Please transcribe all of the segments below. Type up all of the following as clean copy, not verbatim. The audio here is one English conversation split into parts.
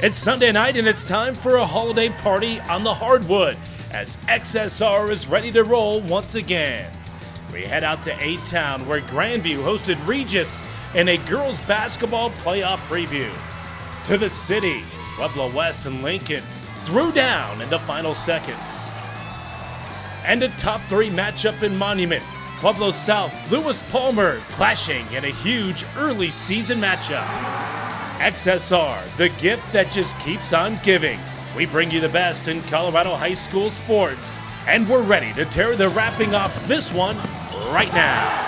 It's Sunday night and it's time for a holiday party on the hardwood as XSR is ready to roll once again. We head out to A-Town where Grandview hosted Regis in a girls basketball playoff preview. To the city, Pueblo West and Lincoln threw down in the final seconds. And a top 3 matchup in Monument, Pueblo South, Lewis Palmer clashing in a huge early season matchup. XSR, the gift that just keeps on giving. We bring you the best in Colorado high school sports, and we're ready to tear the wrapping off this one right now.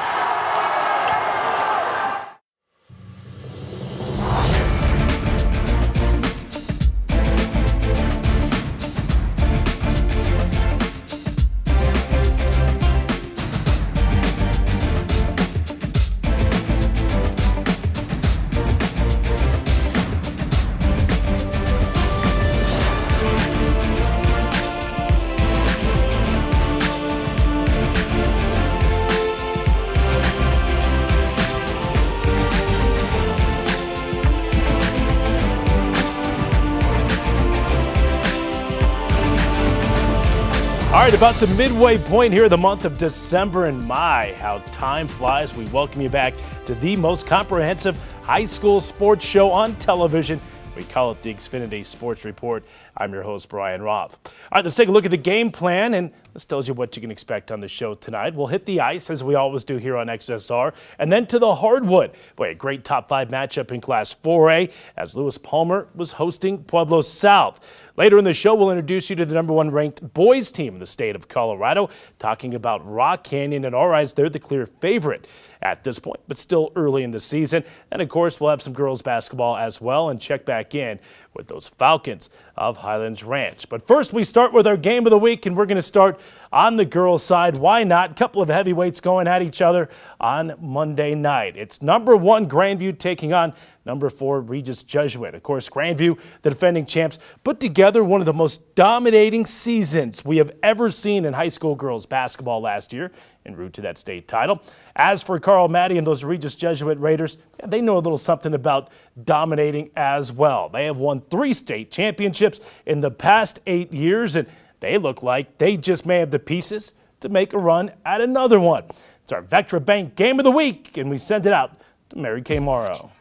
All right, about the midway point here, the month of December, and my, how time flies. We welcome you back to the most comprehensive high school sports show on television. We call it the Xfinity Sports Report. I'm your host, Brian Roth. All right, let's take a look at the game plan, and this tells you what you can expect on the show tonight. We'll hit the ice, as we always do here on XSR, and then to the hardwood. Boy, a great top 5 matchup in Class 4A as Lewis Palmer was hosting Pueblo South. Later in the show, we'll introduce you to the #1 ranked boys team in the state of Colorado, talking about Rock Canyon and all right, they're the clear favorite at this point, but still early in the season. And of course, we'll have some girls basketball as well and check back in with those Falcons of Highlands Ranch. But first, we start with our game of the week, and we're going to start on the girls' side. Why not? A couple of heavyweights going at each other on Monday night. It's #1 Grandview taking on #4 Regis Jesuit. Of course, Grandview, the defending champs, put together one of the most dominating seasons we have ever seen in high school girls basketball last year en route to that state title. As for Carl Maddie and those Regis Jesuit Raiders, they know a little something about dominating as well. They have won 3 state championships in the past 8 years, and they look like they just may have the pieces to make a run at another one. It's our Vectra Bank Game of the Week, and we send it out to Mary Kay Morrow.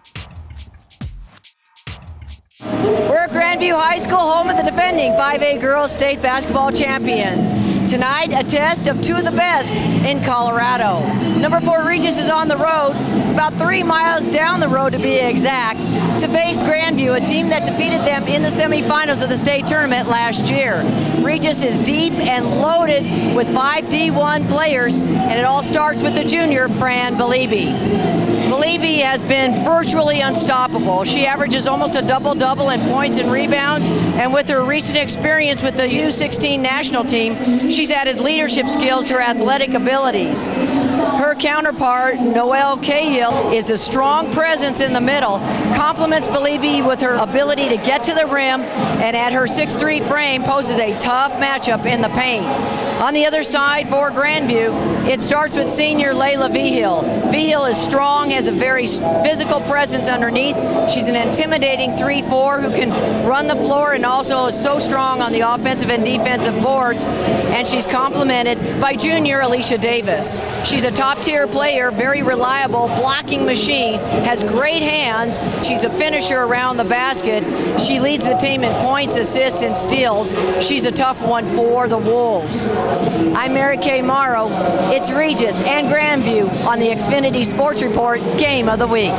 We're at Grandview High School, home of the defending 5A girls state basketball champions. Tonight, a test of 2 of the best in Colorado. #4 Regis is on the road, about 3 miles down the road to be exact, to face Grandview, a team that defeated them in the semifinals of the state tournament last year. Regis is deep and loaded with 5 D1 players, and it all starts with the junior, Fran Belibi. Belibi has been virtually unstoppable. She averages almost a double-double in points and rebounds, and with her recent experience with the U16 national team, she's added leadership skills to her athletic abilities. Her counterpart, Noelle Cahill, is a strong presence in the middle, complements Belibi with her ability to get to the rim, and at her 6'3" frame poses a tough matchup in the paint. On the other side for Grandview, it starts with senior Layla Vigil. Vigil is strong, has a very physical presence underneath. She's an intimidating 3-4 who can run the floor and also is so strong on the offensive and defensive boards. And she's complemented by junior Alicia Davis. She's a top-tier player, very reliable, blocking machine, has great hands. She's a finisher around the basket. She leads the team in points, assists, and steals. She's a tough one for the Wolves. I'm Mary Kay Morrow. It's Regis and Grandview on the Xfinity Sports Report Game of the Week.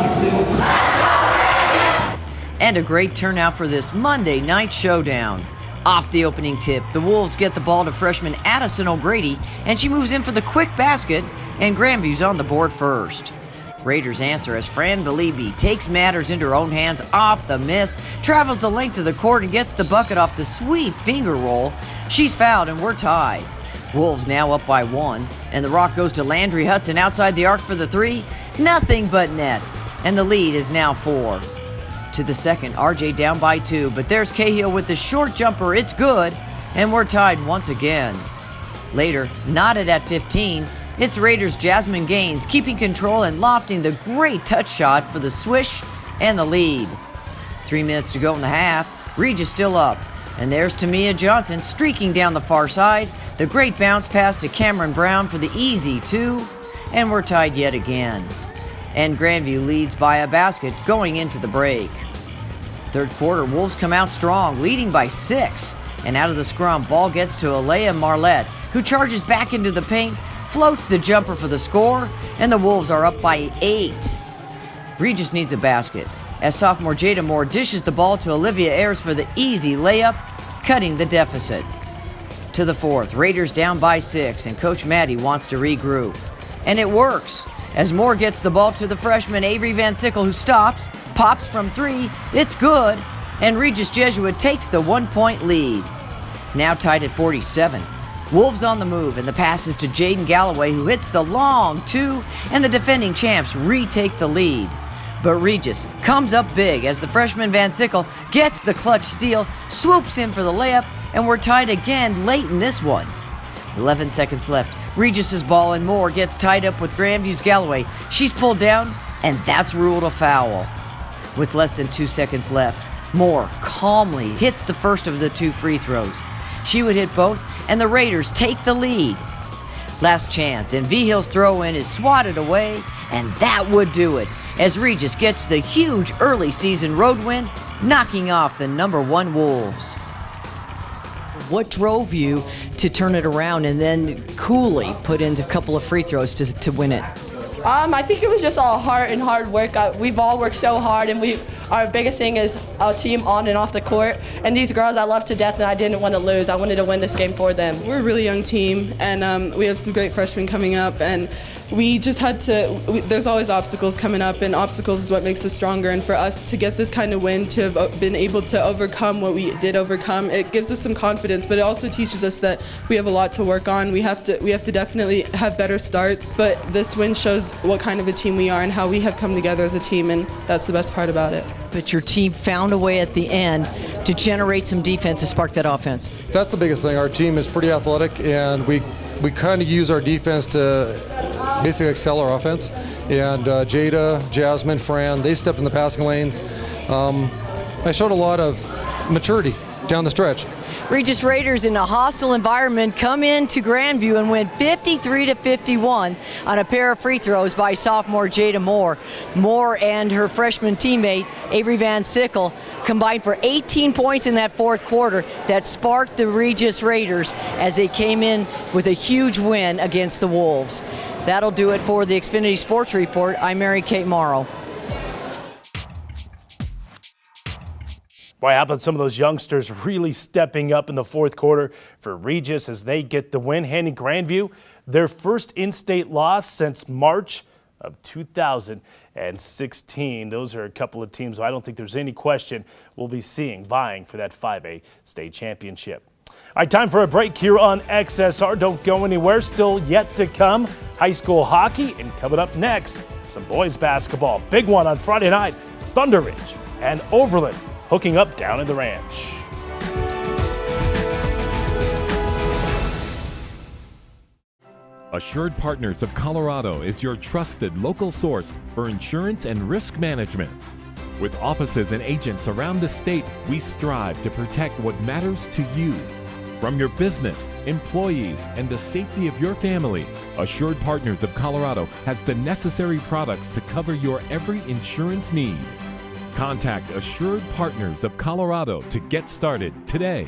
And a great turnout for this Monday night showdown. Off the opening tip, the Wolves get the ball to freshman Addison O'Grady, and she moves in for the quick basket, and Grandview's on the board first. Raiders answer as Fran Belibi takes matters into her own hands off the miss, travels the length of the court and gets the bucket off the sweet finger roll. She's fouled and we're tied. Wolves now up by 1, and the rock goes to Landry Hudson outside the arc for the 3. Nothing but net, and the lead is now 4. To the second, RJ down by 2, but there's Cahill with the short jumper. It's good, and we're tied once again. Later, knotted at 15, it's Raiders' Jasmine Gaines keeping control and lofting the great touch shot for the swish and the lead. 3 minutes to go in the half. Regis still up. And there's Tamia Johnson streaking down the far side. The great bounce pass to Cameron Brown for the easy 2. And we're tied yet again. And Grandview leads by a basket going into the break. Third quarter, Wolves come out strong, leading by 6. And out of the scrum, ball gets to Alea Marlette, who charges back into the paint, floats the jumper for the score, and the Wolves are up by 8. Regis needs a basket, as sophomore Jada Moore dishes the ball to Olivia Ayers for the easy layup, cutting the deficit. To the fourth, Raiders down by 6, and Coach Maddie wants to regroup. And it works, as Moore gets the ball to the freshman Avery Van Sickle, who stops, pops from 3, it's good, and Regis Jesuit takes the 1-point lead. Now tied at 47. Wolves on the move, and the pass is to Jaden Galloway, who hits the long 2, and the defending champs retake the lead. But Regis comes up big as the freshman Van Sickle gets the clutch steal, swoops in for the layup, and we're tied again late in this one. 11 seconds left. Regis's ball, and Moore gets tied up with Grandview's Galloway. She's pulled down, and that's ruled a foul. With less than 2 seconds left, Moore calmly hits the first of the 2 free throws. She would hit both, and the Raiders take the lead. Last chance, and V-Hill's throw-in is swatted away, and that would do it, as Regis gets the huge early season road win, knocking off the number 1 Wolves. What drove you to turn it around and then coolly put in a couple of free throws to win it? I think it was just all hard work. We've all worked so hard, and our biggest thing is our team on and off the court. And these girls I love to death, and I didn't want to lose. I wanted to win this game for them. We're a really young team, and we have some great freshmen coming up, and we just had to, there's always obstacles coming up, and obstacles is what makes us stronger. And for us to get this kind of win, to have been able to overcome what we did overcome, it gives us some confidence, but it also teaches us that we have a lot to work on. We have to definitely have better starts, but this win shows what kind of a team we are and how we have come together as a team, and that's the best part about it. But your team found a way at the end to generate some defense to spark that offense. That's the biggest thing. Our team is pretty athletic, and we kind of use our defense to basically excel our offense. And Jada, Jasmine, Fran, they stepped in the passing lanes. I showed a lot of maturity down the stretch. Regis Raiders, in a hostile environment, come into Grandview and win 53-51 on a pair of free throws by sophomore Jada Moore. Moore and her freshman teammate Avery Van Sickle combined for 18 points in that fourth quarter that sparked the Regis Raiders as they came in with a huge win against the Wolves. That'll do it for the Xfinity Sports Report. I'm Mary Kate Morrow. Boy, how about some of those youngsters really stepping up in the fourth quarter for Regis as they get the win, handing Grandview their first in-state loss since March of 2016. Those are a couple of teams I don't think there's any question we'll be seeing vying for that 5A state championship. All right, time for a break here on XSR. Don't go anywhere. Still yet to come, high school hockey, and coming up next, some boys basketball. Big one on Friday night, Thunder Ridge and Overland hooking up down in the ranch. Assured Partners of Colorado is your trusted local source for insurance and risk management. With offices and agents around the state, we strive to protect what matters to you. From your business, employees, and the safety of your family, Assured Partners of Colorado has the necessary products to cover your every insurance need. Contact Assured Partners of Colorado to get started today.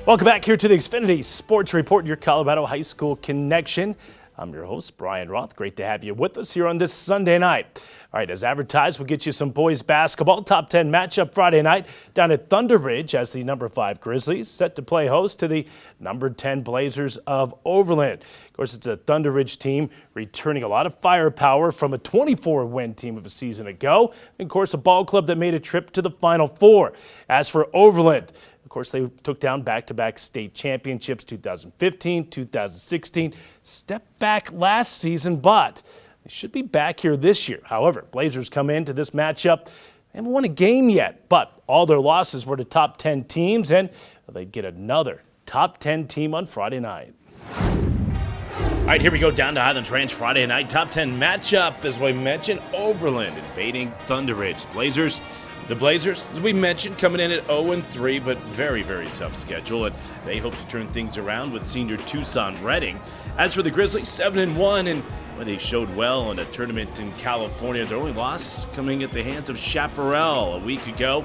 Welcome back here to the Xfinity Sports Report, your Colorado High School connection. I'm your host, Brian Roth. Great to have you with us here on this Sunday night. All right, as advertised, we'll get you some boys basketball. Top 10 matchup Friday night down at Thunder Ridge as the number 5 Grizzlies set to play host to the number 10 Blazers of Overland. Of course, it's a Thunder Ridge team returning a lot of firepower from a 24-win team of a season ago. And, of course, a ball club that made a trip to the Final Four. As for Overland, of course, they took down back-to-back state championships 2015, 2016. Stepped back last season, but They should be back here this year. However, Blazers come into this matchup. They haven't won a game yet, but all their losses were to top 10 teams, and they get another top 10 team on Friday night. All right, here we go down to Highlands Ranch Friday night. Top 10 matchup, as we mentioned, Overland invading Thunder Ridge. The Blazers, as we mentioned, coming in at 0-3, but very, very tough schedule, and they hope to turn things around with senior Tucson Redding. As for the Grizzlies, 7-1, and they showed well in a tournament in California. Their only loss coming at the hands of Chaparral a week ago,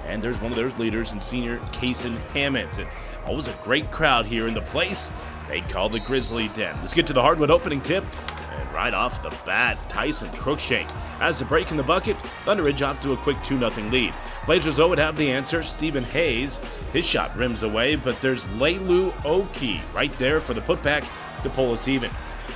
and there's one of their leaders in senior Kason Hammonds. And always a great crowd here in the place. They call the Grizzly Den. Let's get to the hardwood opening tip. And right off the bat, Tyson Crookshank has the break in the bucket. Thunder Ridge off to a quick 2-0 lead. Blazers though would have the answer. Stephen Hayes, his shot rims away, but there's Leilu Oki right there for the putback to pull us even.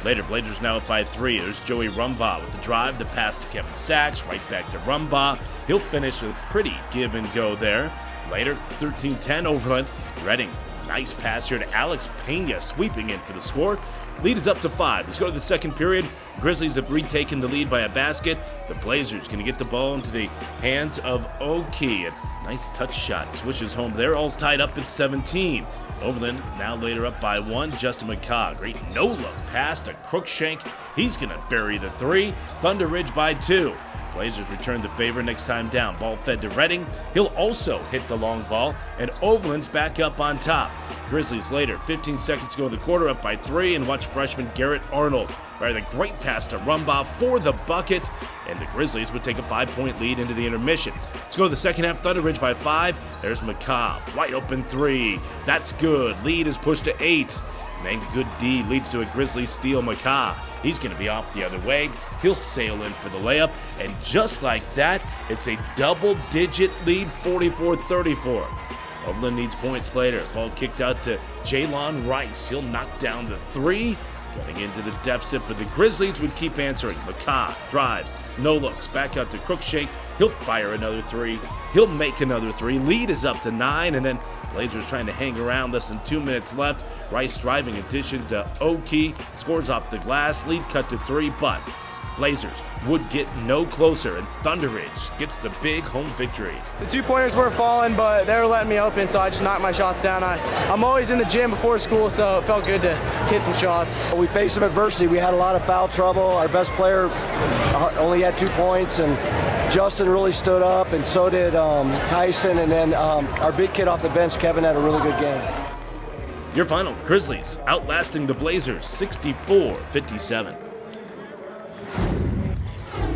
Later, Blazers now up by 3. There's Joey Rumbaugh with the drive, the pass to Kevin Sachs, right back to Rumbaugh. He'll finish with a pretty give and go there. Later, 13-10 Overland. Redding, nice pass here to Alex Pena, sweeping in for the score. Lead is up to 5. Let's go to the second period. Grizzlies have retaken the lead by a basket. The Blazers going to get the ball into the hands of Oki. And nice touch shot, swishes home there, all tied up at 17. Overland now later up by 1. Justin McCaw, great no-look pass to Crookshank. He's going to bury the 3. Thunder Ridge by 2. Blazers return the favor next time down. Ball fed to Redding. He'll also hit the long ball, and Overland's back up on top. Grizzlies later, 15 seconds to go in the quarter, up by 3, and watch freshman Garrett Arnold. Right, the great pass to Rumbaugh for the bucket, and the Grizzlies would take a 5-point lead into the intermission. Let's go to the second half. Thunder Ridge by 5. There's McCaw, wide open 3. That's good. Lead is pushed to 8. And then good D leads to a Grizzlies steal. McCaw, he's going to be off the other way. He'll sail in for the layup, and just like that, it's a double-digit lead, 44-34. Overland needs points later. Ball kicked out to Jalon Rice. He'll knock down the 3. Getting into the deficit, but the Grizzlies would keep answering. McCaw drives, no looks, back out to Crookshank. He'll fire another 3. He'll make another 3. Lead is up to 9, and then Blazers trying to hang around. Less than 2 minutes left. Rice driving addition to Oki. Scores off the glass. Lead cut to 3, but Blazers would get no closer, and Thunder Ridge gets the big home victory. The 2-pointers were falling, but they were letting me open, so I just knocked my shots down. I'm always in the gym before school, so it felt good to hit some shots. We faced some adversity. We had a lot of foul trouble. Our best player only had 2 points, and Justin really stood up, and so did Tyson, and then our big kid off the bench, Kevin, had a really good game. Your final, Grizzlies outlasting the Blazers 64-57.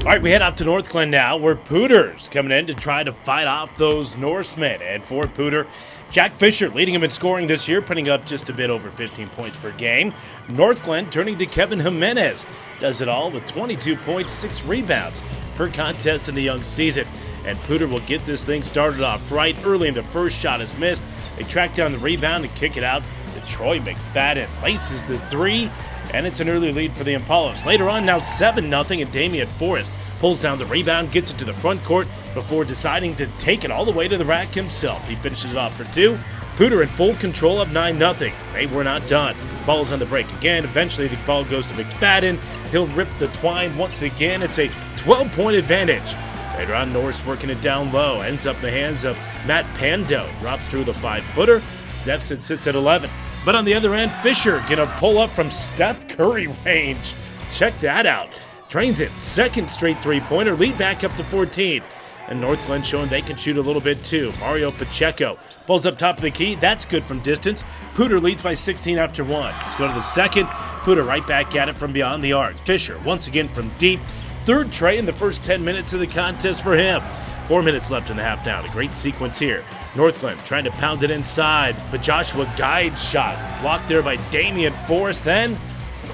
All right, we head up to North Glen now, where Pooter's coming in to try to fight off those Norsemen. And for Pooter, Jack Fisher leading him in scoring this year, putting up just a bit over 15 points per game. North Glen turning to Kevin Jimenez. Does it all with 22 points, 6 rebounds per contest in the young season. And Pooter will get this thing started off right early, and the first shot is missed. They track down the rebound and kick it out to Troy McFadden. Laces the 3. And it's an early lead for the Impalas. Later on, now 7-0, and Damian Forrest pulls down the rebound, gets it to the front court before deciding to take it all the way to the rack himself. He finishes it off for 2. Pooter in full control of 9-0. They were not done. Ball's on the break again. Eventually, the ball goes to McFadden. He'll rip the twine once again. It's a 12-point advantage. Later on, Norris working it down low. Ends up in the hands of Matt Pando. Drops through the 5-footer. Deficit sits at 11. But on the other end, Fisher gonna pull up from Steph Curry range. Check that out. Trains it. Second straight 3-pointer. Lead back up to 14. And North Glen showing they can shoot a little bit too. Mario Pacheco pulls up top of the key. That's good from distance. Pooter leads by 16 after 1. Let's go to the second. Pooter right back at it from beyond the arc. Fisher once again from deep. Third tray in the first 10 minutes of the contest for him. 4 minutes left in the half now. A great sequence here. North Glen trying to pound it inside, but Joshua Guide shot. Blocked there by Damian Forrest. Then,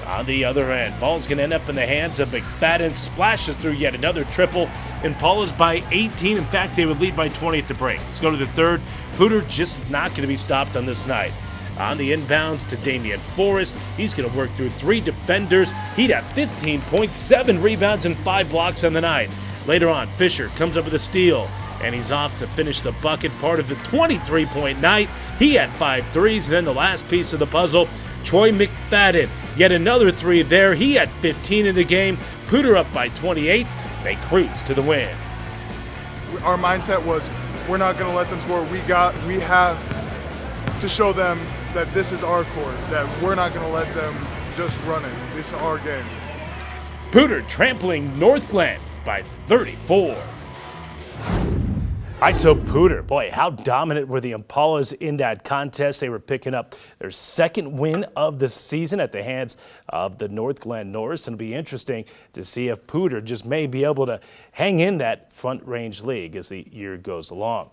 on the other end, ball's going to end up in the hands of McFadden. Splashes through yet another triple. Impalas by 18. In fact, they would lead by 20 at the break. Let's go to the third. Pooter just not going to be stopped on this night. On the inbounds to Damian Forrest. He's going to work through 3 defenders. He'd have 15 points, 7 rebounds, and 5 blocks on the night. Later on, Fisher comes up with a steal, and he's off to finish the bucket, part of the 23-point night. He had 5 threes, and then the last piece of the puzzle, Troy McFadden. Yet another three there. He had 15 in the game. Pooter up by 28. They cruise to the win. Our mindset was, we're not going to let them score. We have to show them that this is our court, that we're not going to let them just run it. This is our game. Pooter trampling North Glen by 34. All right, so Pooter, boy, how dominant were the Impalas in that contest. They were picking up their second win of the season at the hands of the North Glen Norse. And it'll be interesting to see if Pooter just may be able to hang in that Front Range League as the year goes along.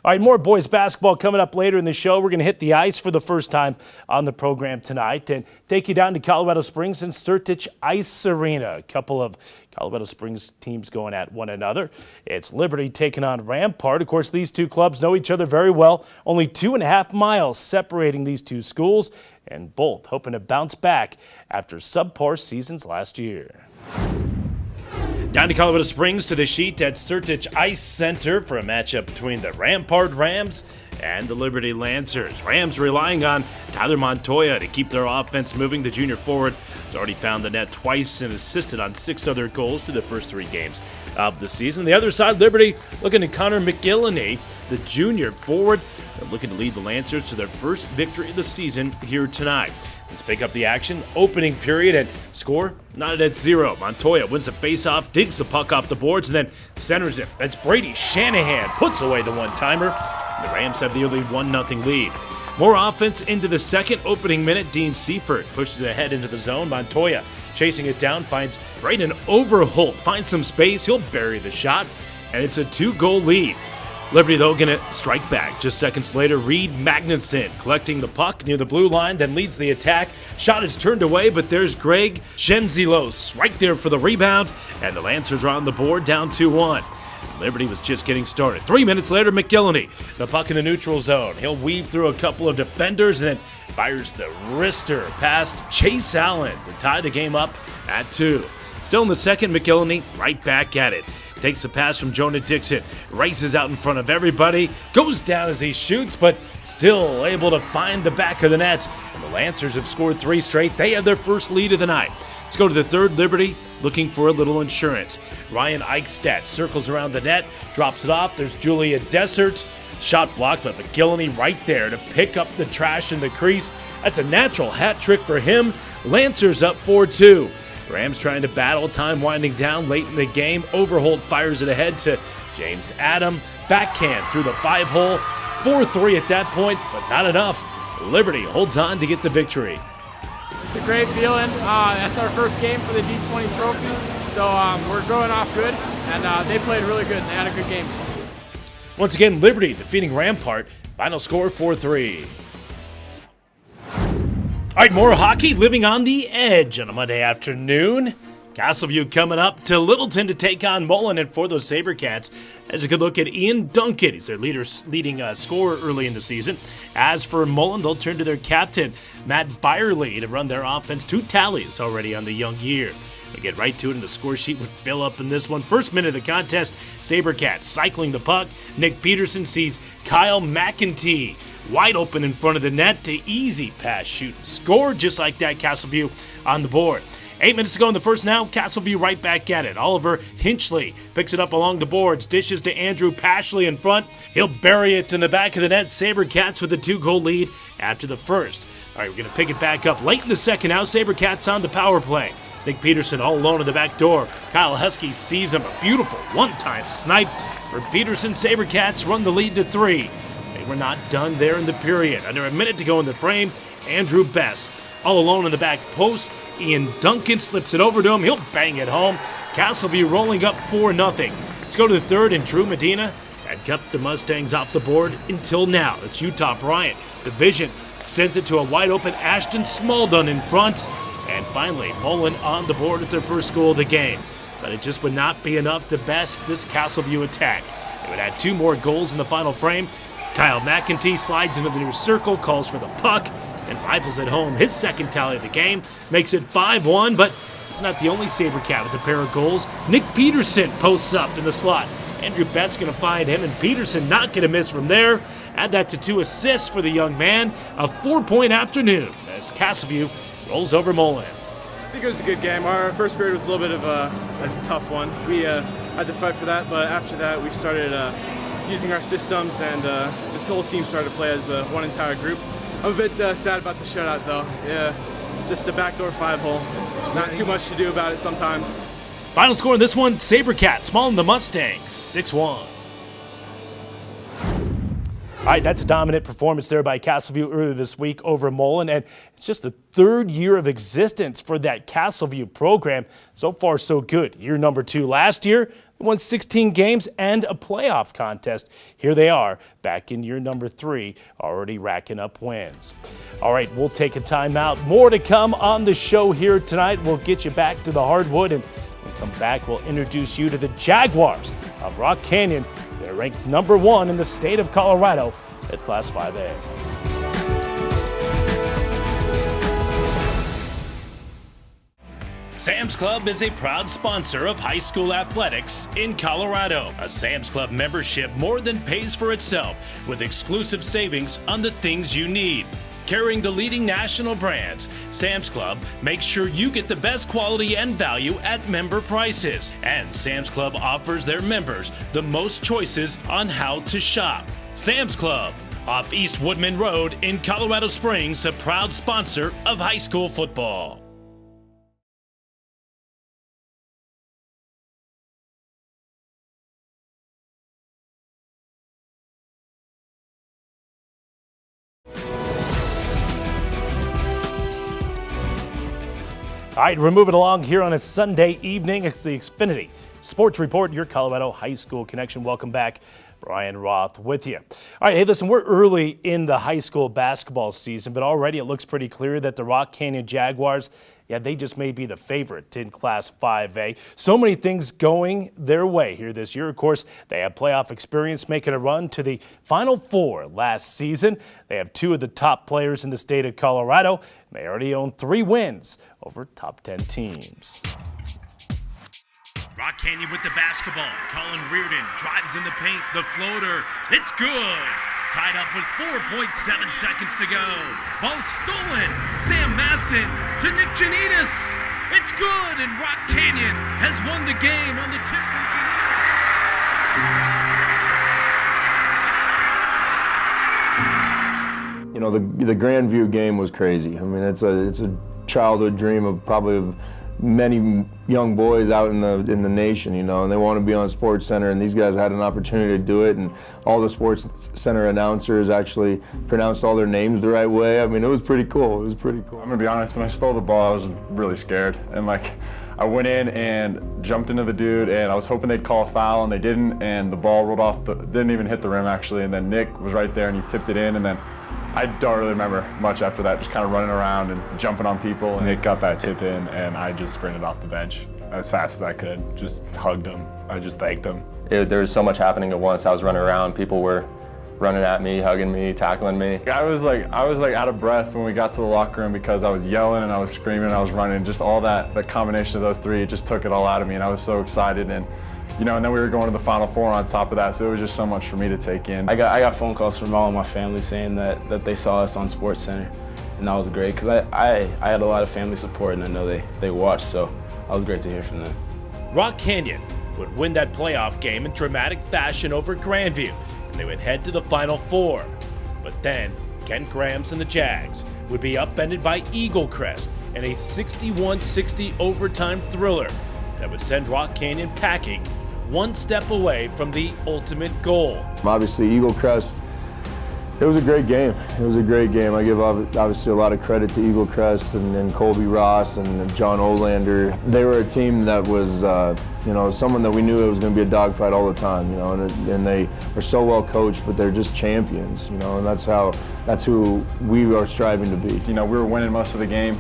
All right, more boys basketball coming up later in the show. We're going to hit the ice for the first time on the program tonight and take you down to Colorado Springs and Sertich Ice Arena. A couple of Colorado Springs teams going at one another. It's Liberty taking on Rampart. Of course, these two clubs know each other very well. Only 2.5 miles separating these two schools, and both hoping to bounce back after subpar seasons last year. Down to Colorado Springs to the sheet at Sertich Ice Center for a matchup between the Rampart Rams and the Liberty Lancers. Rams relying on Tyler Montoya to keep their offense moving. The junior forward has already found the net twice and assisted on 6 other goals through the first 3 games of the season. On the other side, Liberty looking to Connor McGillany, the junior forward. They're looking to lead the Lancers to their first victory of the season here tonight. Let's pick up the action. Opening period and score knotted at 0. Montoya wins the faceoff, digs the puck off the boards, and then centers it. That's Brady Shanahan puts away the one-timer. The Rams have the early 1-0 lead. More offense into the second opening minute. Dean Seifert pushes it ahead into the zone. Montoya chasing it down, finds Brayden Overholt, finds some space. He'll bury the shot, and it's a 2-goal lead. Liberty, though, going to strike back. Just seconds later, Reed Magnuson collecting the puck near the blue line, then leads the attack. Shot is turned away, but there's Greg Genzilos right there for the rebound, and the Lancers are on the board, down 2-1. Liberty was just getting started. 3 minutes later, McGillany, the puck in the neutral zone. He'll weave through a couple of defenders and then fires the wrister past Chase Allen to tie the game up at 2. Still in the second, McGillany right back at it. Takes a pass from Jonah Dixon, races out in front of everybody, goes down as he shoots, but still able to find the back of the net. And the Lancers have scored 3 straight. They have their first lead of the night. Let's go to the third. Liberty looking for a little insurance. Ryan Eichstadt circles around the net, drops it off. There's Julia Dessert. Shot blocked, but McGillany right there to pick up the trash in the crease. That's a natural hat trick for him. Lancers up 4-2. Rams trying to battle, time winding down late in the game. Overholt fires it ahead to James Adam. Backhand through the 5-hole. 4-3 at that point, but not enough. Liberty holds on to get the victory. It's a great feeling. That's our first game for the D20 trophy, so we're going off good, and they played really good. They had a good game. Once again, Liberty defeating Rampart. Final score 4-3. All right, more hockey living on the edge on a Monday afternoon. Castleview coming up to Littleton to take on Mullen, and for those SaberCats, as a good look at Ian Duncan. He's their leading scorer early in the season. As for Mullen, they'll turn to their captain, Matt Byerly, to run their offense. 2 tallies already on the young year. We'll get right to it, and the score sheet would fill up in this one. First minute of the contest, SaberCats cycling the puck. Nick Peterson sees Kyle McEntee wide open in front of the net to easy pass, shoot, and score. Just like that, Castleview on the board. 8 minutes to go in the first now, Castleview right back at it. Oliver Hinchley picks it up along the boards, dishes to Andrew Pashley in front. He'll bury it in the back of the net. SaberCats with a 2-goal lead after the first. All right, we're going to pick it back up late in the second now. SaberCats on the power play. Nick Peterson all alone in the back door. Kyle Husky sees him. A beautiful one-time snipe for Peterson. SaberCats run the lead to 3. They were not done there in the period. Under a minute to go in the frame, Andrew Best all alone in the back post. Ian Duncan slips it over to him. He'll bang it home. Castleview rolling up 4-0. Let's go to the third, and Drew Medina had kept the Mustangs off the board until now. It's Utah Bryant. The vision sends it to a wide-open Ashton Smaldon in front. And finally, Mullen on the board with their first goal of the game. But it just would not be enough to best this Castleview attack. They would add 2 more goals in the final frame. Kyle McEntee slides into the near circle, calls for the puck, and rifles it home. His second tally of the game makes it 5-1, but not the only SaberCat with a pair of goals. Nick Peterson posts up in the slot. Andrew Best's going to find him, and Peterson not going to miss from there. Add that to 2 assists for the young man. A 4-point afternoon as Castleview rolls over Mullen. I think it was a good game. Our first period was a little bit of a tough one. We had to fight for that, but after that we started using our systems, and the whole team started to play as one entire group. I'm a bit sad about the shutout though. Yeah, just a backdoor 5-hole. Not too much to do about it sometimes. Final score in this one, SaberCats mauling the Mustangs 6-1. All right, that's a dominant performance there by Castleview earlier this week over Mullen, and it's just the third year of existence for that Castleview program. So far, so good. Year number 2 last year, they won 16 games and a playoff contest. Here they are, back in year number 3, already racking up wins. All right, we'll take a timeout. More to come on the show here tonight. We'll get you back to the hardwood, and when we come back, we'll introduce you to the Jaguars of Rock Canyon. They're ranked number 1 in the state of Colorado at Class 5A. Sam's Club is a proud sponsor of high school athletics in Colorado. A Sam's Club membership more than pays for itself with exclusive savings on the things you need. Carrying the leading national brands, Sam's Club makes sure you get the best quality and value at member prices. And Sam's Club offers their members the most choices on how to shop. Sam's Club, off East Woodman Road in Colorado Springs, a proud sponsor of high school football. All right, we're moving along here on a Sunday evening. It's the Xfinity Sports Report, your Colorado high school connection. Welcome back. Brian Roth with you. All right, hey, listen, we're early in the high school basketball season, but already it looks pretty clear that the Rock Canyon Jaguars, they just may be the favorite in Class 5A. So many things going their way here this year. Of course, they have playoff experience making a run to the Final Four last season. They have 2 of the top players in the state of Colorado. They already own 3 wins over top 10 teams. Rock Canyon with the basketball. Colin Reardon drives in the paint. The floater. It's good. Tied up with 4.7 seconds to go. Ball stolen. Sam Maston to Nick Janitas. It's good, and Rock Canyon has won the game on the tip from Janitas. You know, the Grandview game was crazy. I mean, it's a childhood dream of probably many young boys out in the nation, you know, and they want to be on Sports Center, and these guys had an opportunity to do it, and all the Sports Center announcers actually pronounced all their names the right way. I mean, it was pretty cool. It was pretty cool. I'm gonna be honest, when I stole the ball, I was really scared, and I went in and jumped into the dude, and I was hoping they'd call a foul, and they didn't, and the ball rolled off, didn't even hit the rim actually, and then Nick was right there and he tipped it in, and then I don't really remember much after that, just kind of running around and jumping on people, and Nick got that tip in, and I just sprinted off the bench as fast as I could, just hugged him. I just thanked him. There was so much happening at once. I was running around, people were running at me, hugging me, tackling me. I was like out of breath when we got to the locker room because I was yelling and I was screaming and I was running. Just all that, the combination of those 3, it just took it all out of me, and I was so excited. And you know, and then we were going to the Final Four on top of that, so it was just so much for me to take in. I got phone calls from all of my family saying that they saw us on Sports Center, and that was great because I had a lot of family support, and I know they watched, so that was great to hear from them. Rock Canyon would win that playoff game in dramatic fashion over Grandview, and they would head to the Final Four. But then, Kent Grams and the Jags would be upended by Eagle Crest in a 61-60 overtime thriller that would send Rock Canyon packing one step away from the ultimate goal. Obviously, Eagle Crest, it was a great game. It was a great game. I give obviously a lot of credit to Eagle Crest and Colby Ross and John Olander. They were a team that was, you know, someone that we knew it was going to be a dogfight all the time, you know, and they are so well coached, but they're just champions, you know, and that's who we are striving to be. You know, we were winning most of the game.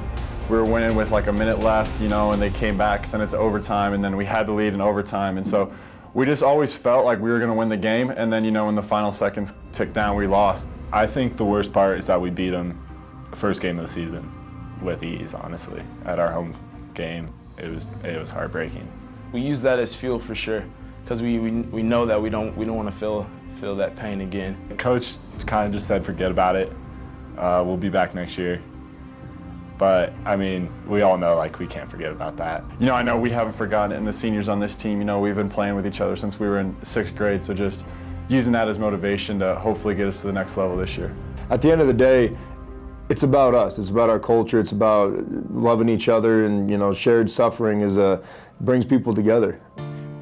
We were winning with like a minute left, you know, and they came back, sent it to overtime, and then we had the lead in overtime. And so we just always felt like we were going to win the game. And then, you know, when the final seconds ticked down, we lost. I think the worst part is that we beat them the first game of the season with ease, honestly. At our home game, it was heartbreaking. We use that as fuel for sure, because we know that we don't want to feel that pain again. The coach kind of just said, forget about it. We'll be back next year. But I mean, we all know like we can't forget about that. You know, I know we haven't forgotten it, and the seniors on this team, you know, we've been playing with each other since we were in 6th grade, so just using that as motivation to hopefully get us to the next level this year. At the end of the day, it's about us. It's about our culture. It's about loving each other, and you know, shared suffering brings people together.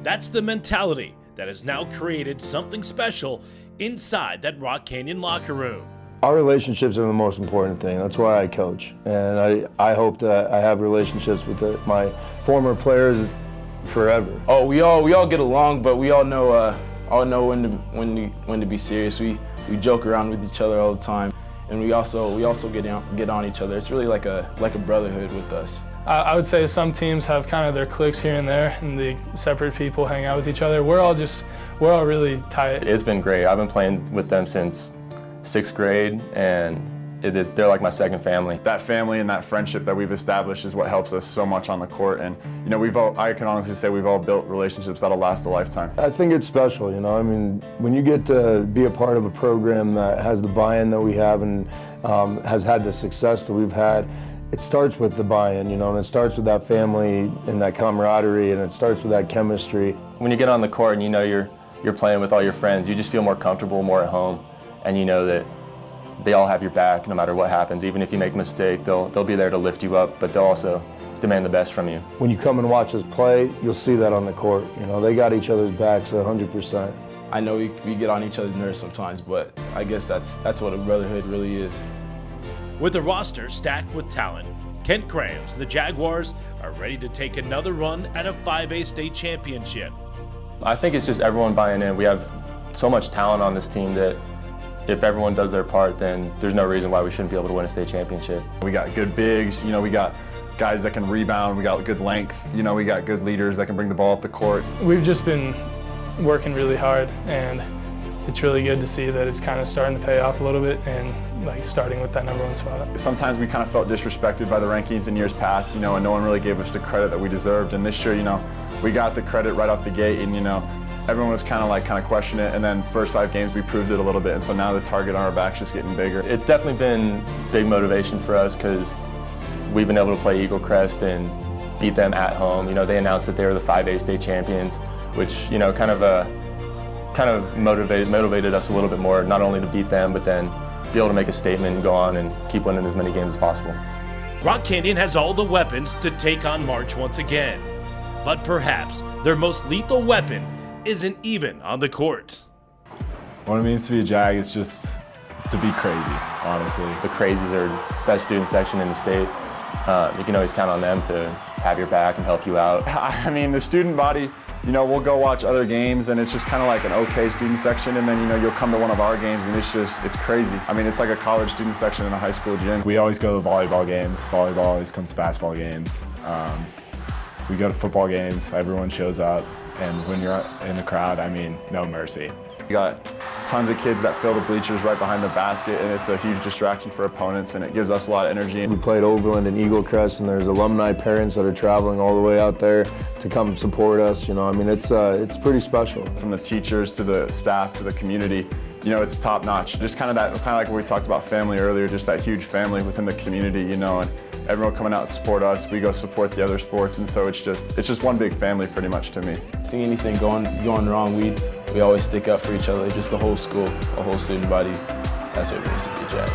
That's the mentality that has now created something special inside that Rock Canyon locker room. Our relationships are the most important thing. That's why I coach, and I hope that I have relationships with my former players forever. Oh, we all get along, but we all know when to be serious. We joke around with each other all the time, and we also get on each other. It's really like a brotherhood with us. I would say some teams have kind of their cliques here and there, and the separate people hang out with each other. We're all really tight. It's been great. I've been playing with them since 6th grade, and they're like my second family. That family and that friendship that we've established is what helps us so much on the court. And you know, I can honestly say we've all built relationships that'll last a lifetime. I think it's special, you know. I mean, when you get to be a part of a program that has the buy-in that we have and has had the success that we've had, it starts with the buy-in, you know, and it starts with that family and that camaraderie, and it starts with that chemistry. When you get on the court and you know you're playing with all your friends, you just feel more comfortable, more at home, and you know that they all have your back no matter what happens. Even if you make a mistake, they'll be there to lift you up, but they'll also demand the best from you. When you come and watch us play, you'll see that on the court. You know, they got each other's backs 100%. I know we get on each other's nerves sometimes, but I guess that's what a brotherhood really is. With a roster stacked with talent, Kent Graham's the Jaguars are ready to take another run at a 5A state championship. I think it's just everyone buying in. We have so much talent on this team that if everyone does their part, then there's no reason why we shouldn't be able to win a state championship. We got good bigs, you know, we got guys that can rebound, we got good length, you know, we got good leaders that can bring the ball up the court. We've just been working really hard, and it's really good to see that it's kind of starting to pay off a little bit, and like starting with that #1 spot. Sometimes we kind of felt disrespected by the rankings in years past, you know, and no one really gave us the credit that we deserved. And this year, you know, we got the credit right off the gate, and you know, everyone was kind of questioning it, and then first 5 games we proved it a little bit, and so now the target on our back's just getting bigger. It's definitely been big motivation for us because we've been able to play Eagle Crest and beat them at home. You know, they announced that they were the 5A state champions, which, you know, kind of motivated us a little bit more, not only to beat them, but then be able to make a statement and go on and keep winning as many games as possible. Rock Canyon has all the weapons to take on March once again, but perhaps their most lethal weapon isn't even on the court. What it means to be a Jag is just to be crazy, honestly. The Crazies are the best student section in the state. You can always count on them to have your back and help you out. I mean, the student body, you know, we'll go watch other games and it's just kind of like an okay student section, and then, you know, you'll come to one of our games and it's crazy. I mean, it's like a college student section in a high school gym. We always go to volleyball games. Volleyball always comes to basketball games. We go to football games, everyone shows up, and when you're in the crowd, I mean, no mercy. You got tons of kids that fill the bleachers right behind the basket, and it's a huge distraction for opponents, and it gives us a lot of energy. We played Overland and Eagle Crest, and there's alumni parents that are traveling all the way out there to come support us. You know, I mean, it's pretty special. From the teachers to the staff to the community, you know, it's top notch. Just kind of like what we talked about family earlier, just that huge family within the community, you know, and everyone coming out to support us. We go support the other sports, and so it's just one big family pretty much to me. See anything going wrong, we always stick up for each other, just the whole school, the whole student body. That's what it means to be a Jag.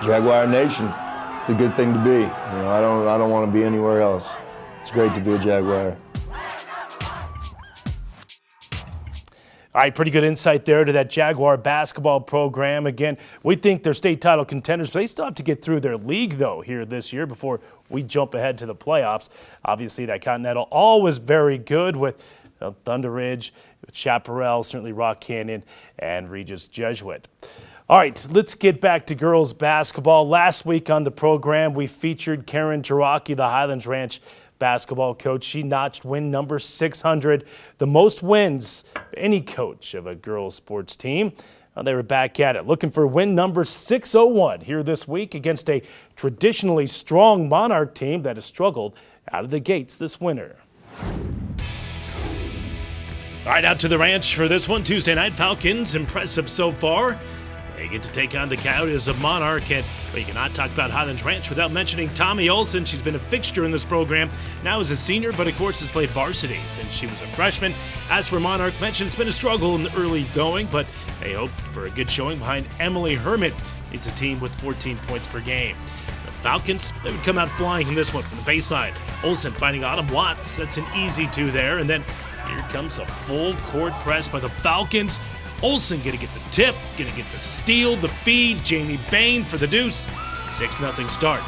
Jaguar Nation, it's a good thing to be. You know, I don't want to be anywhere else. It's great to be a Jaguar. All right, pretty good insight there to that Jaguar basketball program. Again, we think they're state title contenders, but they still have to get through their league, though, here this year before we jump ahead to the playoffs. Obviously, that Continental always very good with Thunder Ridge, with Chaparral, certainly Rock Canyon, and Regis Jesuit. All right, let's get back to girls basketball. Last week on the program, we featured Karen Jiraki, the Highlands Ranch basketball coach. She notched win number 600, the most wins of any coach of a girls sports team. They were back at it, looking for win number 601 here this week against a traditionally strong Monarch team that has struggled out of the gates this winter. All right, out to the ranch for this one. Tuesday night, Falcons, impressive so far. They get to take on the Coyotes of Monarch, and you cannot talk about Highlands Ranch without mentioning Tommy Olson. She's been a fixture in this program now as a senior, but of course has played varsity since she was a freshman. As for Monarch, mentioned it's been a struggle in the early going, but they hope for a good showing behind Emily Hermit. It's a team with 14 points per game. The Falcons, they would come out flying in this one from the baseline. Olson finding Autumn Watts. That's an easy two there, and then here comes a full court press by the Falcons. Olson gonna get the tip, gonna get the steal, the feed. Jamie Bain for the deuce. 6-0 start.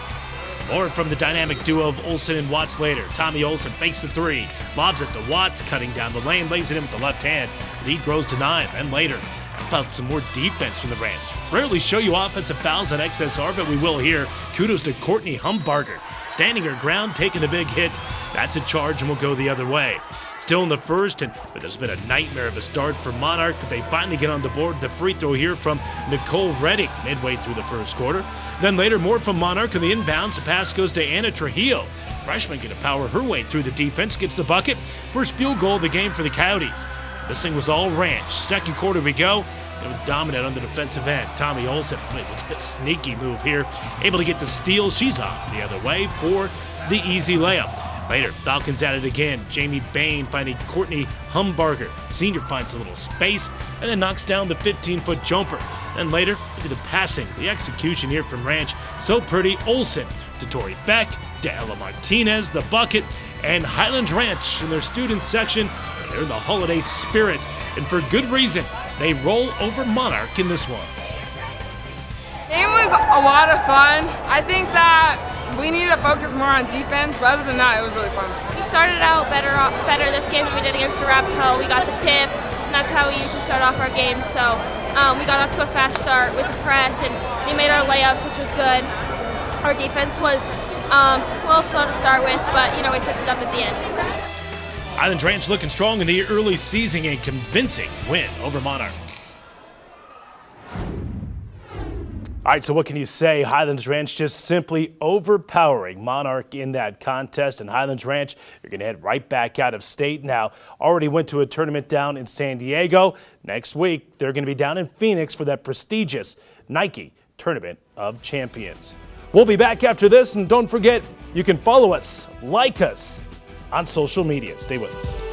More from the dynamic duo of Olson and Watts later. Tommy Olson fakes the three, lobs it to Watts, cutting down the lane, lays it in with the left hand. Lead grows to 9, and later, how about some more defense from the Ranch? Rarely show you offensive fouls on XSR, but we will here. Kudos to Courtney Humbarger. Standing her ground, taking the big hit. That's a charge and will go the other way. Still in the first, and there's been a nightmare of a start for Monarch, but they finally get on the board. The free throw here from Nicole Reddick midway through the first quarter. Then later, more from Monarch, and the inbounds. The pass goes to Anna Trujillo. Freshman going to power her way through the defense, gets the bucket. First field goal of the game for the Coyotes. This thing was all Ranch. Second quarter we go. They were dominant on the defensive end. Tommy Olson, look at this sneaky move here. Able to get the steal. She's off the other way for the easy layup. Later, Falcons at it again. Jamie Bain finding Courtney Humbarger. Senior finds a little space and then knocks down the 15-foot jumper. Then later, look at the passing, the execution here from Ranch. So pretty. Olson to Tori Beck, to Ella Martinez, the bucket, and Highlands Ranch in their student section. They're in the holiday spirit, and for good reason. They roll over Monarch in this one. Game was a lot of fun. I think that we needed to focus more on defense, but other than that, it was really fun. We started out better this game than we did against Arapahoe. We got the tip, and that's how we usually start off our game. So we got off to a fast start with the press, and we made our layups, which was good. Our defense was a little slow to start with, but we picked it up at the end. Highlands Ranch looking strong in the early season, a convincing win over Monarch. All right, so what can you say? Highlands Ranch just simply overpowering Monarch in that contest. And Highlands Ranch, you're going to head right back out of state now. Already went to a tournament down in San Diego. Next week, they're going to be down in Phoenix for that prestigious Nike Tournament of Champions. We'll be back after this, and don't forget, you can follow us, like us on social media. Stay with us.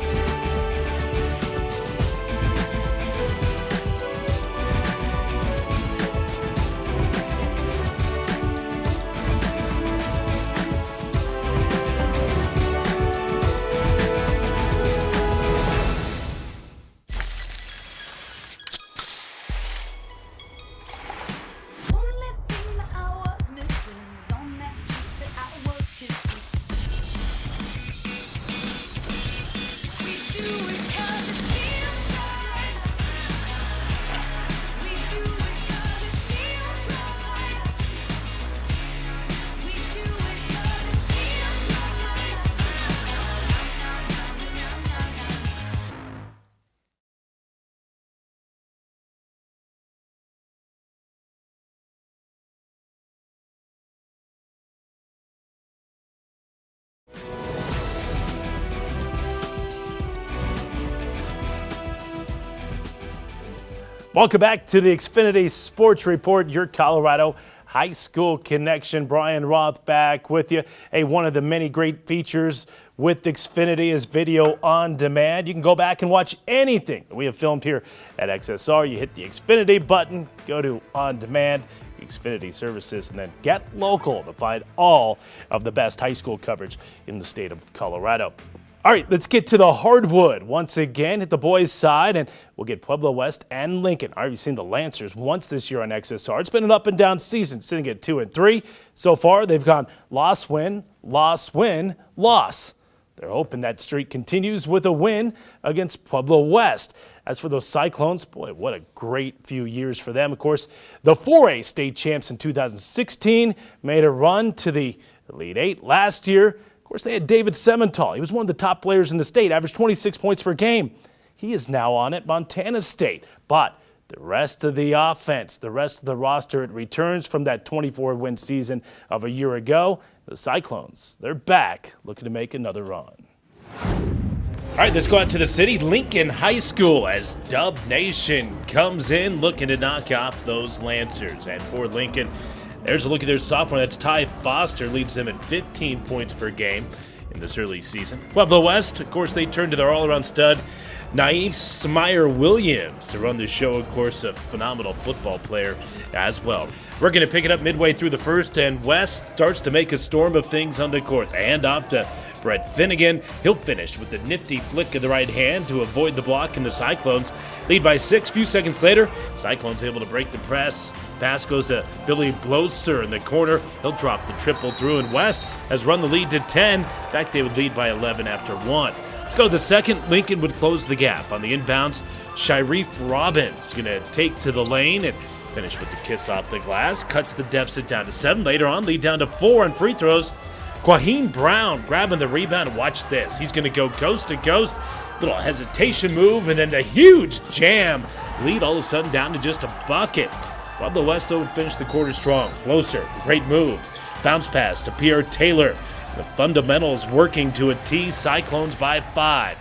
Welcome back to the Xfinity Sports Report, your Colorado high school connection. Brian Roth back with you. Hey, one of the many great features with Xfinity is video on demand. You can go back and watch anything that we have filmed here at XSR. You hit the Xfinity button, go to on demand, Xfinity services, and then get local to find all of the best high school coverage in the state of Colorado. All right, let's get to the hardwood once again at the boys' side, and we'll get Pueblo West and Lincoln. I've seen the Lancers once this year on XSR. It's been an up and down season, sitting at 2-3. So far, they've gone loss, win, loss, win, loss. They're hoping that streak continues with a win against Pueblo West. As for those Cyclones, boy, what a great few years for them. Of course, the 4A state champs in 2016 made a run to the Elite Eight last year. Of course, they had David Semental. He was one of the top players in the state, averaged 26 points per game. He is now on at Montana State. But the rest of the offense, the rest of the roster, it returns from that 24-win season of a year ago. The Cyclones, they're back, looking to make another run. All right, let's go out to the city, Lincoln High School, as Dub Nation comes in looking to knock off those Lancers. And for Lincoln, there's a look at their sophomore. That's Ty Foster, leads them at 15 points per game in this early season. Pueblo West, of course, they turn to their all-around stud, Nice Meyer-Williams, to run the show. Of course, a phenomenal football player as well. We're going to pick it up midway through the first, and West starts to make a storm of things on the court. And off to Brett Finnegan. He'll finish with a nifty flick of the right hand to avoid the block, and the Cyclones lead by 6. Few seconds later, Cyclones able to break the press. Pass goes to Billy Bloser in the corner. He'll drop the triple through, and West has run the lead to 10. In fact, they would lead by 11 after 1. Let's go to the second. Lincoln would close the gap. On the inbounds, Shiref Robbins going to take to the lane and finish with the kiss off the glass. Cuts the deficit down to 7. Later on, lead down to 4 on free throws. Quaheen Brown grabbing the rebound. Watch this. He's going to go coast to coast. Little hesitation move, and then a huge jam. Lead all of a sudden down to just a bucket. Pueblo West, though, would finish the quarter strong. Bloser, great move. Bounce pass to Pierre Taylor. The fundamentals working to a T. Cyclones by 5.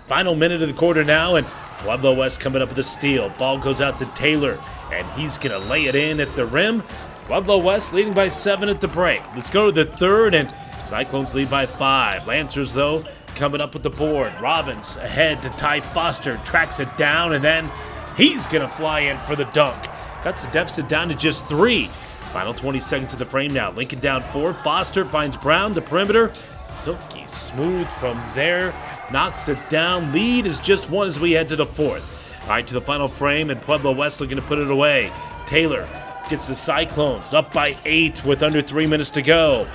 Final minute of the quarter now, and Pueblo West coming up with a steal. Ball goes out to Taylor, and he's going to lay it in at the rim. Pueblo West leading by 7 at the break. Let's go to the third, and Cyclones lead by 5. Lancers, though, coming up with the board. Robbins ahead to Ty Foster, tracks it down, and then he's going to fly in for the dunk. Cuts the deficit down to just 3. Final 20 seconds of the frame now. Lincoln down 4. Foster finds Brown, the perimeter. Silky smooth from there. Knocks it down. Lead is just 1 as we head to the 4th. All right, to the final frame, and Pueblo West looking to put it away. Taylor gets the Cyclones up by 8 with under 3 minutes to go.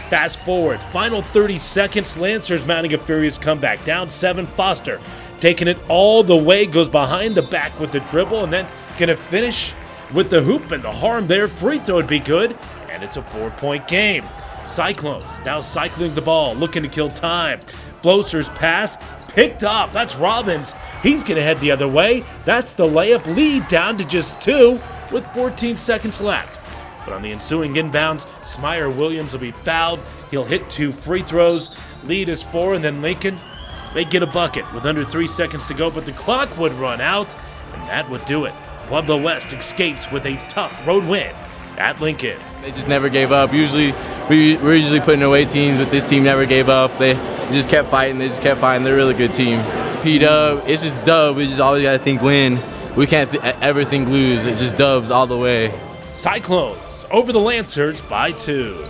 Fast forward, final 30 seconds. Lancers mounting a furious comeback. Down 7, Foster taking it all the way. Goes behind the back with the dribble, and then going to finish with the hoop, and the harm there. Free throw would be good, and it's a 4-point game. Cyclones now cycling the ball, looking to kill time. Bloser's pass picked up. That's Robbins. He's going to head the other way. That's the layup. Lead down to just 2 with 14 seconds left. But on the ensuing inbounds, Smyer-Williams will be fouled. He'll hit 2 free throws. Lead is 4, and then Lincoln, they get a bucket with under 3 seconds to go, but the clock would run out, and that would do it. Pueblo West escapes with a tough road win at Lincoln. They just never gave up. We're usually putting away teams, but this team never gave up. They just kept fighting. They're a really good team. P-Dub, it's just dub. We just always got to think win. We can't ever think lose. It's just dubs all the way. Cyclones over the Lancers by 2.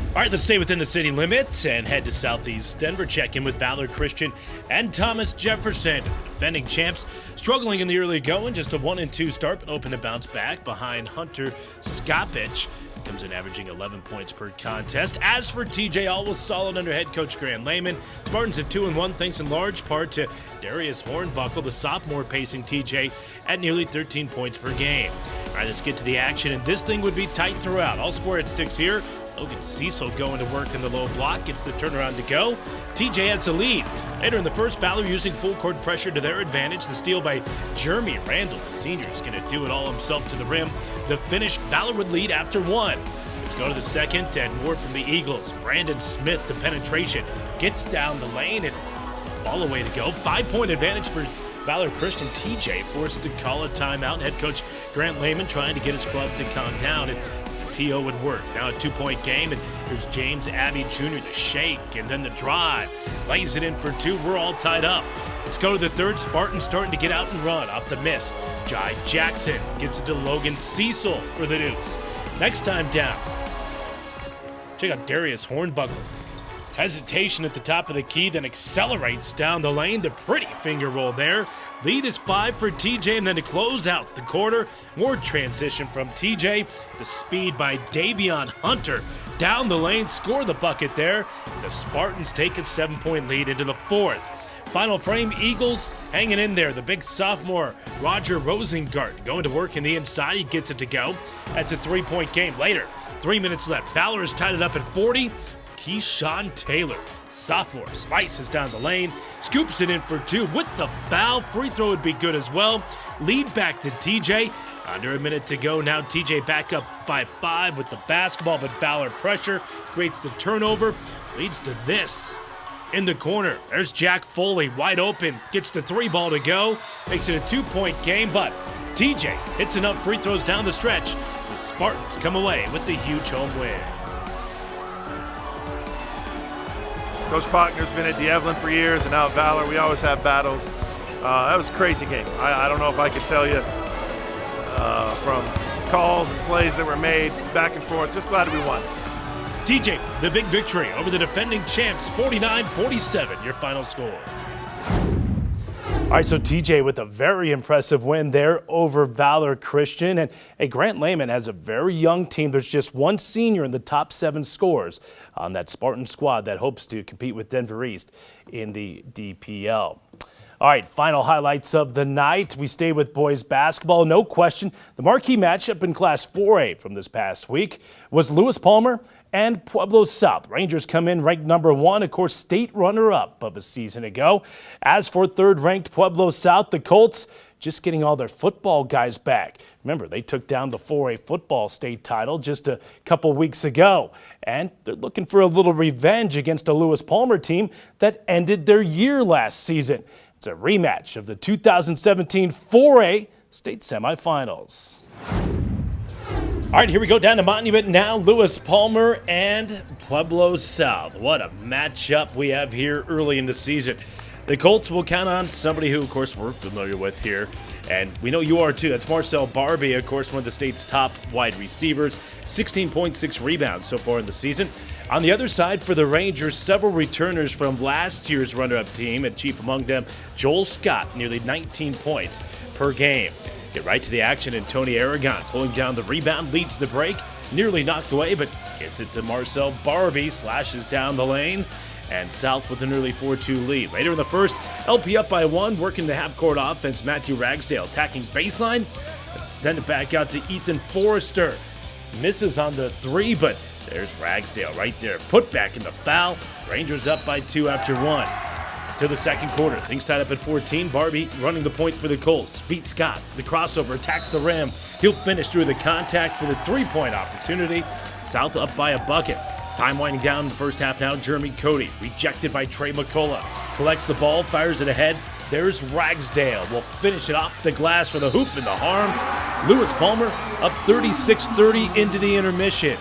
All right, let's stay within the city limits and head to Southeast Denver. Check in with Valor Christian and Thomas Jefferson. Defending champs struggling in the early going. Just a 1-2 start, but open to bounce back behind Hunter Skopich. Comes in averaging 11 points per contest. As for TJ, all was solid under head coach Grant Lehman. Spartans at 2-1, thanks in large part to Darius Hornbuckle, the sophomore, pacing TJ at nearly 13 points per game. All right, let's get to the action, and this thing would be tight throughout. All score at 6 here. Logan Cecil going to work in the low block, gets the turnaround to go. TJ has the lead. Later in the first, Valor using full court pressure to their advantage. The steal by Jeremy Randall, the senior, is going to do it all himself to the rim. The finish, Valor would lead after 1. Let's go to the second, and more from the Eagles. Brandon Smith, the penetration, gets down the lane, and it's the ball away to go. 5-point advantage for Valor Christian. TJ forced to call a timeout. Head coach Grant Lehman trying to get his club to calm down, and TO would work. Now a 2-point game, and here's James Abbey Jr., the shake, and then the drive. Lays it in for 2. We're all tied up. Let's go to the third. Spartans starting to get out and run off the miss. Jai Jackson gets it to Logan Cecil for the deuce. Next time down, check out Darius Hornbuckle. Hesitation at the top of the key, then accelerates down the lane. The pretty finger roll there. Lead is 5 for TJ, and then to close out the quarter, more transition from TJ. The speed by Davion Hunter. Down the lane, score the bucket there. The Spartans take a 7-point lead into the 4th. Final frame, Eagles hanging in there. The big sophomore, Roger Rosengart, going to work in the inside. He gets it to go. That's a 3-point game. Later, 3 minutes left. Valor has tied it up at 40. Keyshawn Taylor, sophomore, slices down the lane, scoops it in for 2 with the foul. Free throw would be good as well. Lead back to TJ. Under a minute to go now. TJ back up by 5 with the basketball, but Valor pressure creates the turnover. Leads to this. in the corner. There's Jack Foley, wide open, gets the 3-ball to go, makes it a 2-point game, but TJ hits enough free throws down the stretch. The Spartans come away with the huge home win. Coach Bachner's been at Evelyn for years, and now at Valor, we always have battles. That was a crazy game. I don't know if I could tell you from calls and plays that were made back and forth. Just glad we won. TJ, the big victory over the defending champs, 49-47, your final score. All right, so TJ with a very impressive win there over Valor Christian. And Grant Lehman has a very young team. There's just one senior in the top 7 scorers on that Spartan squad that hopes to compete with Denver East in the DPL. All right, final highlights of the night. We stay with boys basketball. No question, the marquee matchup in Class 4A from this past week was Lewis Palmer and Pueblo South. Rangers come in ranked number 1, of course, state runner-up of a season ago. As for third-ranked Pueblo South, the Colts just getting all their football guys back. Remember, they took down the 4A football state title just a couple weeks ago, and they're looking for a little revenge against a Lewis Palmer team that ended their year last season. It's a rematch of the 2017 4A state semifinals. All right, here we go down to Monument now. Lewis Palmer and Pueblo South. What a matchup we have here early in the season. The Colts will count on somebody who, of course, we're familiar with here, and we know you are too. That's Marcel Barbie, of course, one of the state's top wide receivers. 16.6 rebounds so far in the season. On the other side for the Rangers, several returners from last year's runner-up team, and chief among them, Joel Scott, nearly 19 points per game. Get right to the action, and Tony Aragon pulling down the rebound, leads the break, nearly knocked away, but gets it to Marcel Barbie, slashes down the lane, and South with an early 4-2 lead. Later in the first, LP up by 1, working the half-court offense. Matthew Ragsdale attacking baseline, send it back out to Ethan Forrester. Misses on the 3, but there's Ragsdale right there. Put back in the foul. Rangers up by 2 after 1. To the second quarter, things tied up at 14. Barbie running the point for the Colts. Beat Scott. The crossover attacks the rim. He'll finish through the contact for the 3-point opportunity. South up by a bucket. Time winding down in the first half now. Jeremy Cody rejected by Trey McCullough. Collects the ball, fires it ahead. There's Ragsdale. Will finish it off the glass for the hoop and the harm. Lewis Palmer up 36-30 into the intermission.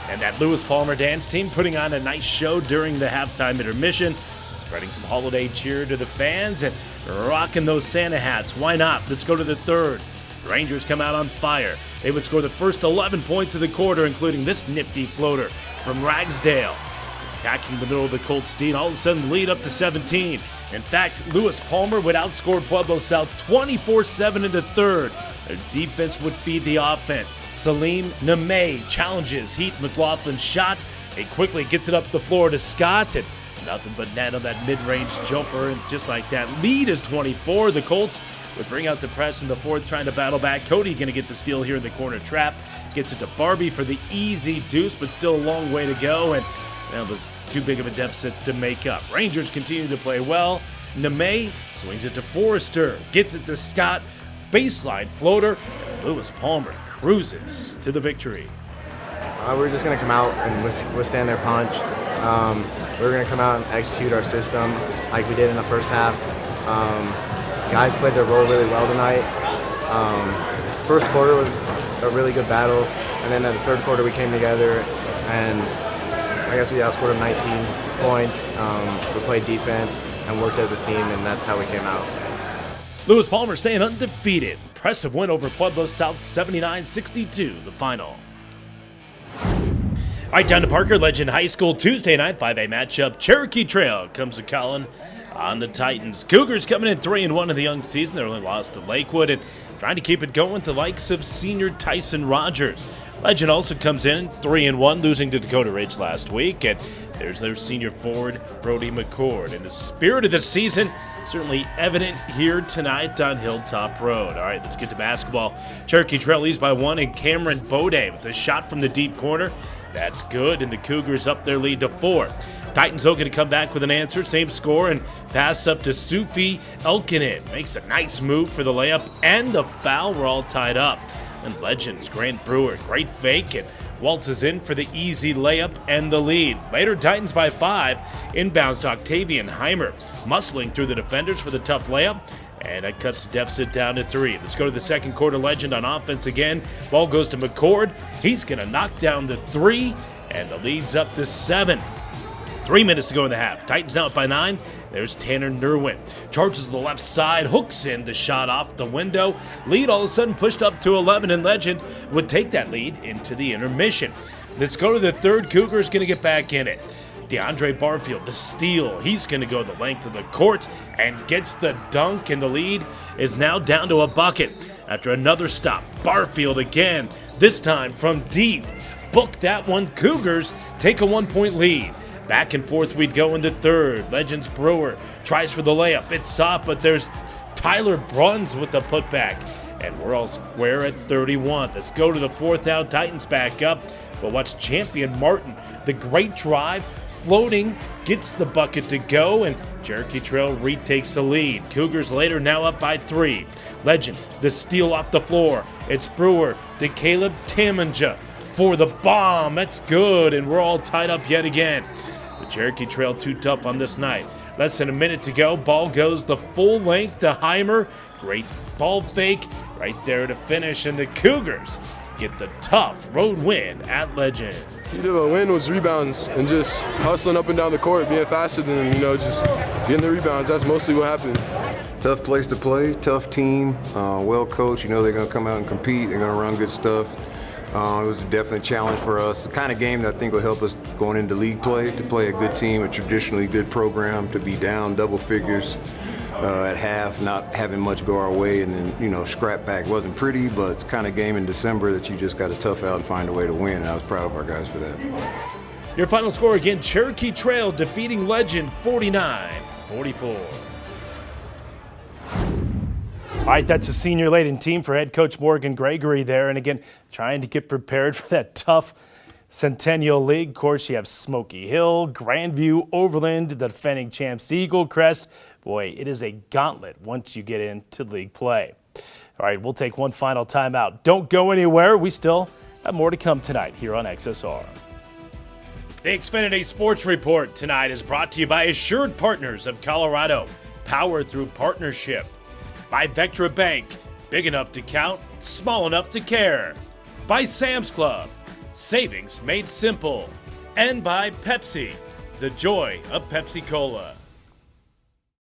And that Lewis Palmer dance team putting on a nice show during the halftime intermission. Spreading some holiday cheer to the fans and rocking those Santa hats. Why not? Let's go to the third. Rangers come out on fire. They would score the first 11 points of the quarter, including this nifty floater from Ragsdale. Attacking the middle of the Colts D, and all of a sudden lead up to 17. In fact, Lewis Palmer would outscore Pueblo South 24-7 in the third. Their defense would feed the offense. Salim Nemeh challenges Heath McLaughlin's shot. He quickly gets it up the floor to Scott, and nothing but net on that mid-range jumper, and just like that, lead is 24. The Colts would bring out the press in the fourth, trying to battle back. Cody going to get the steal here in the corner trap. Gets it to Barbie for the easy deuce, but still a long way to go, and that was too big of a deficit to make up. Rangers continue to play well. Nemeh swings it to Forrester, gets it to Scott. Baseline floater, and Lewis Palmer cruises to the victory. We're just going to come out and withstand their punch. We're going to come out and execute our system like we did in the first half. Guys played their role really well tonight. First quarter was a really good battle, and then in the third quarter we came together, and I guess we outscored them 19 points. We played defense and worked as a team, and that's how we came out. Lewis Palmer staying undefeated. Impressive win over Pueblo South, 79-62, the final. All right, down to Parker Legend High School Tuesday night 5A matchup. Cherokee Trail comes to Collin on the Titans. Cougars coming in 3-1 in the young season. They only lost to Lakewood and trying to keep it going with the likes of senior Tyson Rogers. Legend also comes in 3-1, losing to Dakota Ridge last week. And there's their senior forward, Brody McCord. And the spirit of the season certainly evident here tonight on Hilltop Road. All right, let's get to basketball. Cherokee Trail leads by 1, and Cameron Bode with a shot from the deep corner. That's good, and the Cougars up their lead to 4. Titans though going to come back with an answer, same score, and pass up to Sufi Elkinen. Makes a nice move for the layup and the foul. We're all tied up. And Legends, Grant Brewer, great fake, and waltzes in for the easy layup and the lead. Later, Titans by 5. Inbounds to Octavian Heimer, muscling through the defenders for the tough layup. And that cuts the deficit down to 3. Let's go to the second quarter. Legend on offense again. Ball goes to McCord. He's going to knock down the 3, and the lead's up to 7. 3 minutes to go in the half. Titans out by 9. There's Tanner Nerwin. Charges to the left side, hooks in the shot off the window. Lead all of a sudden pushed up to 11, and Legend would take that lead into the intermission. Let's go to the third. Cougars going to get back in it. DeAndre Barfield, the steal. He's going to go the length of the court and gets the dunk, and the lead is now down to a bucket. After another stop, Barfield again, this time from deep. Book that one. Cougars take a 1-point lead. Back and forth we'd go in the third. Legends Brewer tries for the layup. It's up, but there's Tyler Bruns with the putback. And we're all square at 31. Let's go to the fourth now. Titans back up. But watch Champion Martin. The great drive, floating, gets the bucket to go, and Cherokee Trail retakes the lead. Cougars later now up by 3. Legend, the steal off the floor. It's Brewer to Caleb Taminja for the bomb. That's good, and we're all tied up yet again. The Cherokee Trail too tough on this night. Less than a minute to go. Ball goes the full length to Heimer. Great ball fake right there to finish, and the Cougars get the tough road win at Legend. Key to the win was rebounds and just hustling up and down the court, being faster than them, just getting the rebounds. That's mostly what happened. Tough place to play, tough team, well coached. They're going to come out and compete. They're going to run good stuff. It was definitely a challenge for us. The kind of game that I think will help us going into league play, to play a good team, a traditionally good program, to be down double figures at half, not having much go our way, and then, scrap back. Wasn't pretty, but it's the kind of game in December that you just got to tough out and find a way to win, and I was proud of our guys for that. Your final score again, Cherokee Trail defeating Legend 49-44. All right, that's a senior-laden team for head coach Morgan Gregory there. And again, trying to get prepared for that tough Centennial League. Of course, you have Smoky Hill, Grandview, Overland, the defending champs Eagle Crest. Boy, it is a gauntlet once you get into league play. All right, we'll take one final timeout. Don't go anywhere. We still have more to come tonight here on XSR. The Xfinity Sports Report tonight is brought to you by Assured Partners of Colorado, powered through partnership. By Vectra Bank, big enough to count, small enough to care. By Sam's Club, savings made simple. And by Pepsi, the joy of Pepsi-Cola.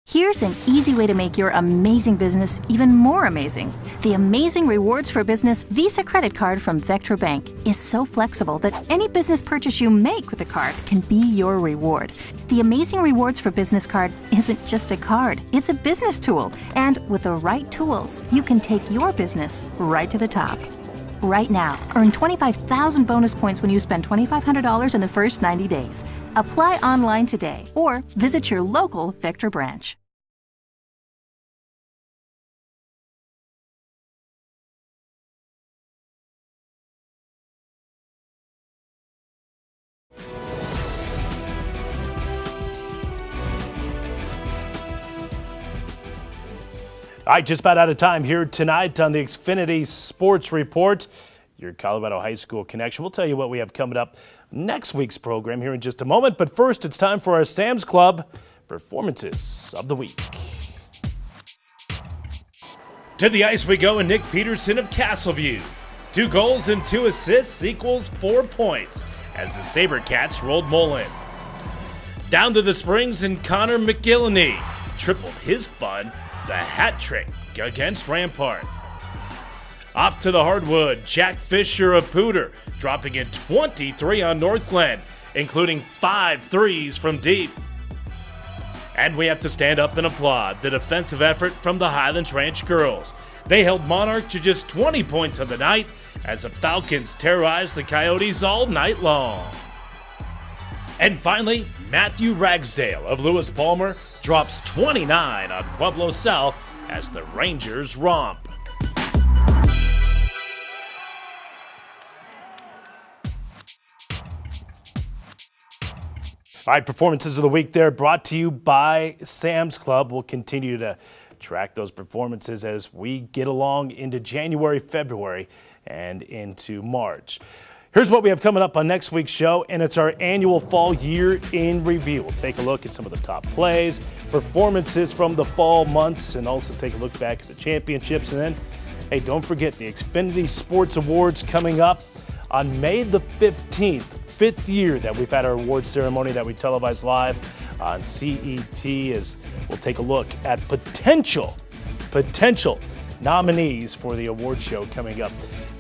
Here's an easy way to make your amazing business even more amazing. The Amazing Rewards for Business Visa credit card from Vectra Bank is so flexible that any business purchase you make with the card can be your reward. The Amazing Rewards for Business card isn't just a card, it's a business tool. And with the right tools, you can take your business right to the top. Right now, earn 25,000 bonus points when you spend $2,500 in the first 90 days. Apply online today or visit your local Vectra branch. All right, just about out of time here tonight on the Xfinity Sports Report, your Colorado High School connection. We'll tell you what we have coming up next week's program here in just a moment. But first, it's time for our Sam's Club Performances of the Week. To the ice we go, and Nick Peterson of Castleview. 2 goals and 2 assists equals 4 points as the SaberCats rolled Mullen. Down to the Springs, and Connor McGillany tripled his fun. The hat trick against Rampart. Off to the hardwood, Jack Fisher of Pooter, dropping in 23 on North Glen, including 5 threes from deep. And we have to stand up and applaud the defensive effort from the Highlands Ranch girls. They held Monarch to just 20 points on the night as the Falcons terrorized the Coyotes all night long. And finally, Matthew Ragsdale of Lewis Palmer drops 29 on Pueblo South as the Rangers romp. All right, performances of the week there brought to you by Sam's Club. We'll continue to track those performances as we get along into January, February, and into March. Here's what we have coming up on next week's show, and it's our annual fall year in review. We'll take a look at some of the top plays, performances from the fall months, and also take a look back at the championships. And then, hey, don't forget the Xfinity Sports Awards coming up on May the 15th, 5th year that we've had our awards ceremony that we televise live on CET, as we'll take a look at potential nominees for the award show coming up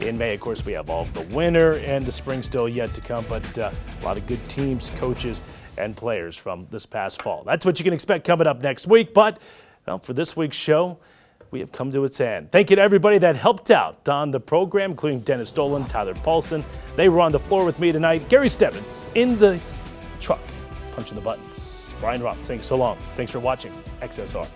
in May. Of course, we have all of the winter and the spring still yet to come, but a lot of good teams, coaches, and players from this past fall. That's what you can expect coming up next week. But well, for this week's show, we have come to its end. Thank you to everybody that helped out on the program, including Dennis Dolan, Tyler Paulson. They were on the floor with me tonight. Gary Stebbins in the truck, punching the buttons. Brian Roth saying so long. Thanks for watching XSR.